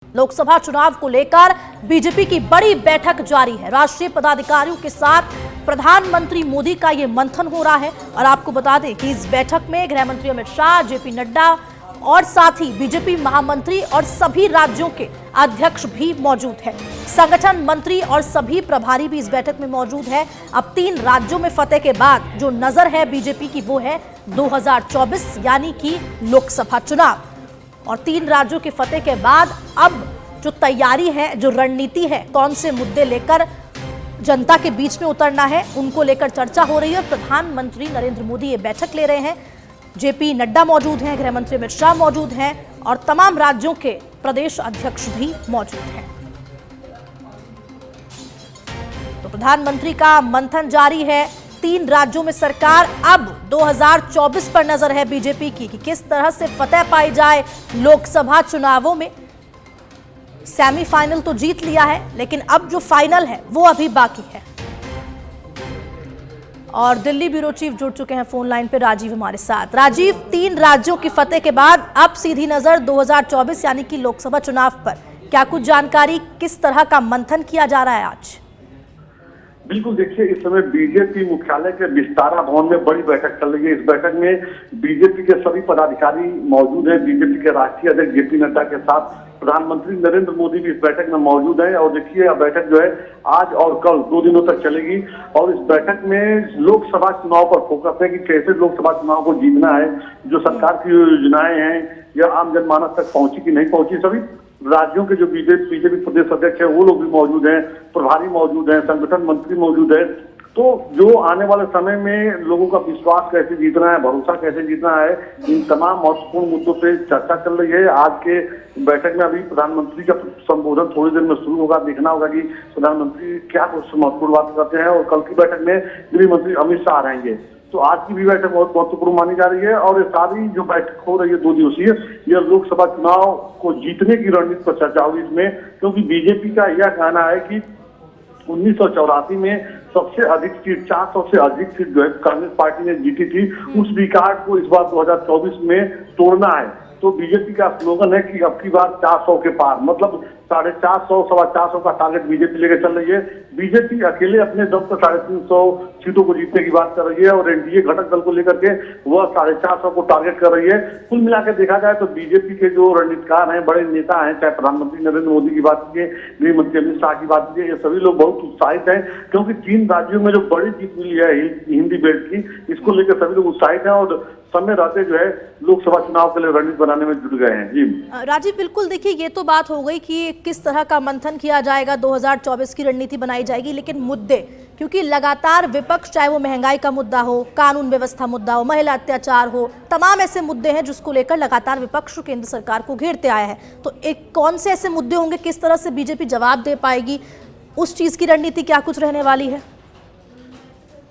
लोकसभा चुनाव को लेकर बीजेपी की बड़ी बैठक जारी है। राष्ट्रीय पदाधिकारियों के साथ प्रधानमंत्री मोदी का ये मंथन हो रहा है और आपको बता दें कि इस बैठक में गृह मंत्री अमित शाह, जेपी नड्डा और साथ ही बीजेपी महामंत्री और सभी राज्यों के अध्यक्ष भी मौजूद हैं। संगठन मंत्री और सभी प्रभारी भी इस बैठक में मौजूद है। अब 3 राज्यों में फतेह के बाद जो नजर है बीजेपी की वो है 2024 यानी कि लोकसभा चुनाव। और 3 राज्यों के फतेह के बाद अब जो तैयारी है, जो रणनीति है, कौन से मुद्दे लेकर जनता के बीच में उतरना है, उनको लेकर चर्चा हो रही है। प्रधानमंत्री नरेंद्र मोदी ये बैठक ले रहे हैं। जेपी नड्डा मौजूद हैं, गृह मंत्री अमित शाह मौजूद हैं और तमाम राज्यों के प्रदेश अध्यक्ष भी मौजूद हैं। तो प्रधानमंत्री का मंथन जारी है। 3 राज्यों में सरकार। अब 2024 पर नजर है बीजेपी की कि किस तरह से फतेह पाई जाए लोकसभा चुनावों में। सेमीफाइनल तो जीत लिया है, लेकिन अब जो फाइनल है वो अभी बाकी है। और दिल्ली ब्यूरो चीफ जुड़ चुके हैं फोन लाइन पे, राजीव हमारे साथ। राजीव, 3 राज्यों की फतेह के बाद अब सीधी नजर 2024 यानी कि लोकसभा चुनाव पर। क्या कुछ जानकारी, किस तरह का मंथन किया जा रहा है आज? बिल्कुल, देखिए इस समय बीजेपी मुख्यालय के विस्तारा भवन में बड़ी बैठक चल रही है। इस बैठक में बीजेपी के सभी पदाधिकारी मौजूद हैं। बीजेपी के राष्ट्रीय अध्यक्ष जेपी नड्डा के साथ प्रधानमंत्री नरेंद्र मोदी भी इस बैठक में मौजूद हैं। और देखिए यह बैठक जो है आज और कल 2 दिनों तक चलेगी। और इस बैठक में लोकसभा चुनाव पर फोकस है कि कैसे लोकसभा चुनाव को जीतना है, जो सरकार की योजनाएं हैं यह आम जनमानस तक पहुंची कि नहीं पहुंची। सभी राज्यों के जो बीजेपी प्रदेश अध्यक्ष है वो लोग भी मौजूद हैं, प्रभारी मौजूद हैं, संगठन मंत्री मौजूद है। तो जो आने वाले समय में लोगों का विश्वास कैसे जीतना है, भरोसा कैसे जीतना है, इन तमाम महत्वपूर्ण मुद्दों पे चर्चा चल रही है। आज के बैठक में अभी प्रधानमंत्री का संबोधन थोड़ी देर में शुरू होगा। देखना होगा कि प्रधानमंत्री क्या कुछ महत्वपूर्ण बात करते हैं। और कल की बैठक में गृह मंत्री अमित शाह रहेंगे। तो आज की भी बैठक बहुत महत्वपूर्ण मानी जा रही है। और ये सारी जो बैठक हो रही है 2 दिवसीय, यह लोकसभा चुनाव को जीतने की रणनीति पर चर्चा होगी इसमें। क्योंकि बीजेपी का यह कहना है कि 1984 में सबसे अधिक सीट, 400 से अधिक सीट जो है कांग्रेस पार्टी ने जीती थी, उस रिकॉर्ड को इस बार 2024 में तोड़ना है। तो बीजेपी का स्लोगन है कि अब की बार 400 के पार, मतलब 450, 425 का टारगेट बीजेपी लेकर चल रही है। बीजेपी अकेले अपने दम पर 350 सीटों को जीतने की बात कर रही है और एनडीए घटक दल को लेकर के वह 450 को टारगेट कर रही है। कुल मिलाकर देखा जाए तो बीजेपी के जो रणनीतिकार हैं, बड़े नेता हैं, चाहे प्रधानमंत्री नरेंद्र मोदी की बात कीजिए, गृह मंत्री अमित शाह की बात कीजिए, ये सभी लोग बहुत उत्साहित हैं। क्योंकि 3 राज्यों में जो बड़ी जीत मिली है हिंदी बेल्ट की, इसको लेकर सभी लोग उत्साहित हैं और समय रहते जो है लोकसभा चुनाव के लिए रणनीति बनाने में जुट गए हैं। जी राजीव, बिल्कुल, देखिए ये तो बात हो गई कि किस तरह का मंथन किया जाएगा, 2024 की रणनीति बनाई जाएगी। लेकिन मुद्दे, क्योंकि लगातार विपक्ष, चाहे वो महंगाई का मुद्दा हो, कानून व्यवस्था मुद्दा हो, महिला अत्याचार हो, तमाम ऐसे मुद्दे हैं जिसको लेकर लगातार विपक्ष केंद्र सरकार को घेरते आया है। तो कौन से ऐसे मुद्दे होंगे, किस तरह से बीजेपी जवाब दे पाएगी, उस चीज की रणनीति क्या कुछ रहने वाली है?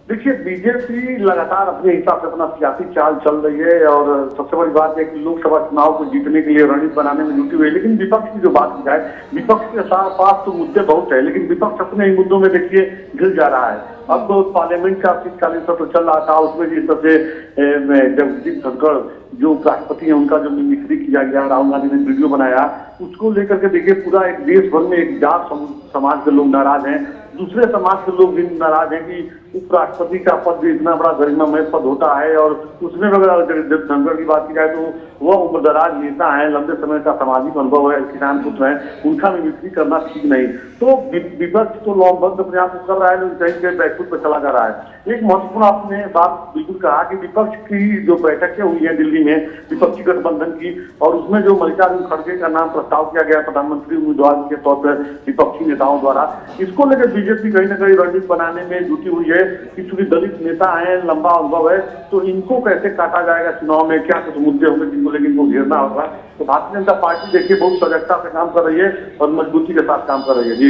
देखिए बीजेपी लगातार अपने हिसाब से अपना सियासी चाल चल रही है। और सबसे बड़ी बात है कि लोकसभा चुनाव को जीतने के लिए रणनीति बनाने में जुटी हुई है। लेकिन विपक्ष की जो बात की जाए, विपक्ष के पास तो मुद्दे बहुत है, लेकिन विपक्ष अपने ही मुद्दों में देखिए घिर जा रहा है। अब तो पार्लियामेंट का शीतकालीन सत्र चल रहा था, उसमें जिस तरह से जगदीप धनखड़ जो राष्ट्रपति हैं उनका जो मिमिक्री किया गया, राहुल गांधी ने वीडियो बनाया, उसको लेकर के देखिए पूरा एक देश भर में एक जाट समाज के लोग नाराज हैं। दूसरे समाज के लोग भी नाराज हैं कि उपराष्ट्रपति का पद भी इतना बड़ा गरिमामय पद होता है और उसमें अगर जगदीप धनखड़ की बात की जाए तो वह उम्रदराज नेता है, लंबे समय का सामाजिक अनुभव है, किसान पुत्र है, उनका मिमिक्री करना ठीक नहीं। तो विपक्ष तो लौंगभंग अपने आप कर रहा है, लेकिन कहीं कहीं बैकफुट पर चला जा रहा है। एक महत्वपूर्ण आपने बात बिल्कुल कहा कि विपक्ष की जो बैठकें हुई है दिल्ली में विपक्षी गठबंधन की, और उसमें जो मल्लिकार्जुन खड़गे का नाम प्रस्ताव किया गया प्रधानमंत्री उम्मीदवार के तौर पर विपक्षी नेताओं द्वारा, इसको लेकर बीजेपी कहीं ना कहीं रणनीति बनाने में जुटी हुई है कि चूंकि दलित नेता है, लंबा अनुभव है, तो इनको कैसे काटा जाएगा चुनाव में, क्या कुछ मुद्दे होंगे जिनको लेकिन इनको घेरना होगा। तो भारतीय जनता पार्टी देखिए बहुत सजगता से काम कर रही है और मजबूती के साथ काम कर रही है। जी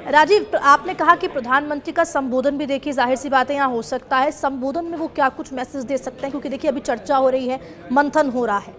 राजीव, आपने कहा कि प्रधानमंत्री का संबोधन भी देखिए, जाहिर सी बात है यहाँ हो सकता है, संबोधन में वो क्या कुछ मैसेज दे सकते हैं, क्योंकि देखिए अभी चर्चा हो रही है, मंथन हो रहा है।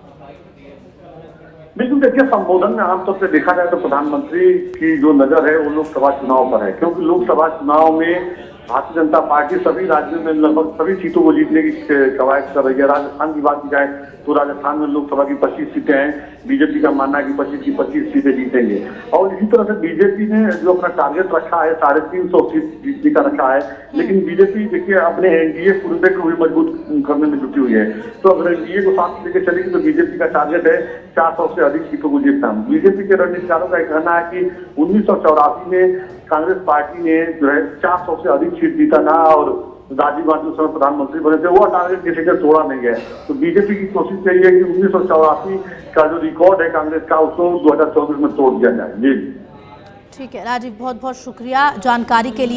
बिल्कुल, देखिए संबोधन में आमतौर पर देखा जाए तो प्रधानमंत्री की जो नजर है वो लोकसभा चुनाव पर है। क्योंकि लोकसभा चुनाव में भारतीय जनता पार्टी सभी राज्यों में लगभग सभी सीटों को जीतने की कवायद कर रही है। राजस्थान की बात की जाए तो राजस्थान में लोकसभा की 25 सीटें हैं। बीजेपी का मानना है कि 25 की 25 सीटें जीतेंगे। और इसी तरह से बीजेपी ने जो अपना टारगेट रखा है 350 सीट जीतने का रखा है। लेकिन बीजेपी देखिए अपने एनडीए सूर्य को भी मजबूत करने में जुटी हुई है। तो अगर एनडीए को साथ लेकर चलेगी तो बीजेपी का टारगेट है 400 से अधिक सीटों को जीतना। बीजेपी के रणनीतिकारों का कहना है कि 1984 में कांग्रेस पार्टी ने जो है 400 से अधिक सीट जीता था और राजीव गांधी उस समय प्रधानमंत्री बने थे। वो टारगेट किसी का तोड़ा नहीं है। तो बीजेपी की कोशिश यही है कि 1984 का जो रिकॉर्ड है कांग्रेस का उसको 2024 में तोड़ दिया जाए। जी ठीक है राजीव, बहुत बहुत शुक्रिया जानकारी के लिए।